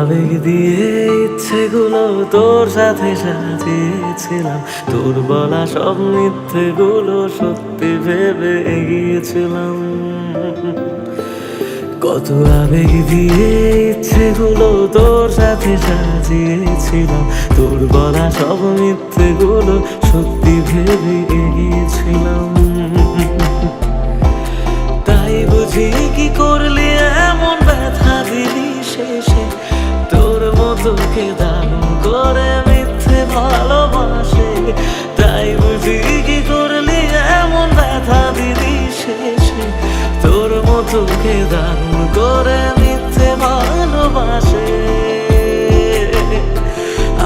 আবেগ দিয়ে ইচ্ছেগুলো তোর সাথে সাজিয়েছিলাম, তোর বলা সব মিথ্যেগুলো সত্যি ভেবে এগিয়েছিলাম। কত আবেগ দিয়ে ইচ্ছেগুলো তোর সাথে সাজিয়েছিলাম, তোর বলা সব মিথ্যেগুলো সত্যি ভেবে এগিয়েছিলাম। তাই বুঝি কি করলি এমন ব্যথা দিলি শেষে, তোর মতো কে দারুণ করে মিথ্যে ভালোবাসে। তাই বুঝি কি করলি এমন ব্যথা দিলি শেষে, তোর মতো কে দারুণ করে মিথ্যে ভালোবাসে।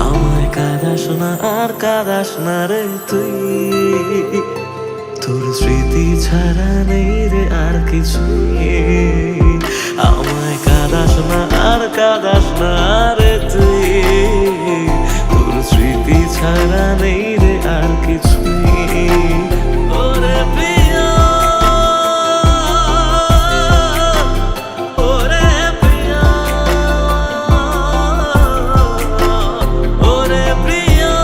আমায় কাঁদাস না আর কাঁদাস না রে তুই, তোর স্মৃতি ছাড়া নেই রে আর কিছুই। আমায় কাঁদাস না আর কাঁদাস না রে তুই, তোর স্মৃতি ছাড়া নেই রে আর কিছুই। ওরে প্রিয়া, ওরে প্রিয়া, ওরে প্রিয়া,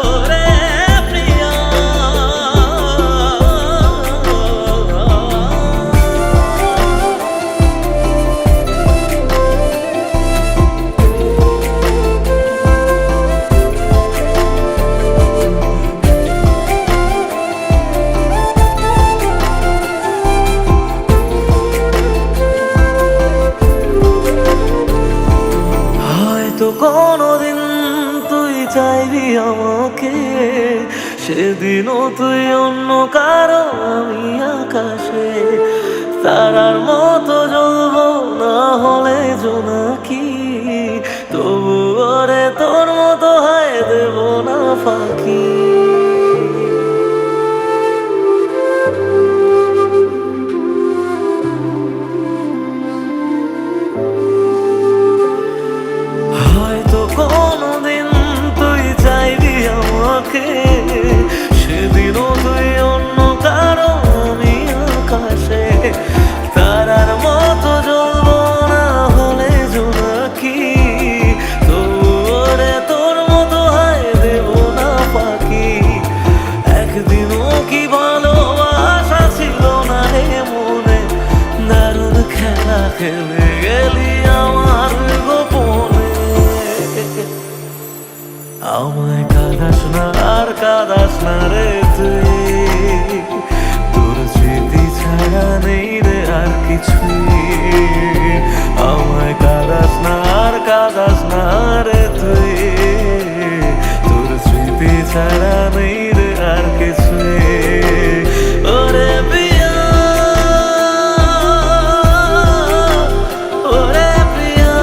ওরে প্রিয়া। হয়তো কোনোদিন তুই চাইবি আমাকে, সেদিনও তুই অন্য কারো আমি আকাশে। তারার মতো জ্বলবো না হলে জোনাকি, তবু ওরে তোর মতো হয় দেব না ফাঁকি। হয়তো কোনোদিন তুই চাইবি আমাকে, সেদিনও তুই অন্য কারো আমি আকাশে। তারার মতো জ্বলবো না হলে জোনাকি, তবু ওরে তোর মতো হয় দেব না ফাঁকি। একদিনও কি ভালোবাসা ছিল না রে মনে, দারুণ খেলা খেলে গেলি আমার গোপনে। আমায় কাঁদাস না আর কাঁদাস না রে তুই, তোর স্মৃতি ছাড়া নেই রে আর কিছুই। আমায় কাঁদাস না আর কাঁদাস না রে তুই, তোর স্মৃতি ছাড়া নেই রে আর কিছুই। ওরে প্রিয়া, ওরে প্রিয়া,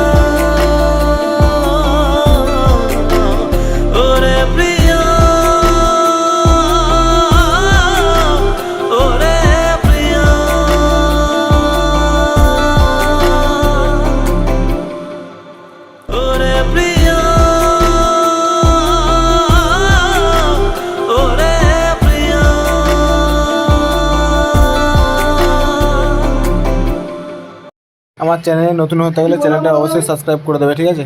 ওরে প্রিয়া, ওরে প্রিয়া, ওরে প্রিয়া, ওরে প্রিয়া। আমার চ্যানেলে নতুন হতে হলে চ্যানেলটা অবশ্যই সাবস্ক্রাইব করে দেবে, ঠিক আছে?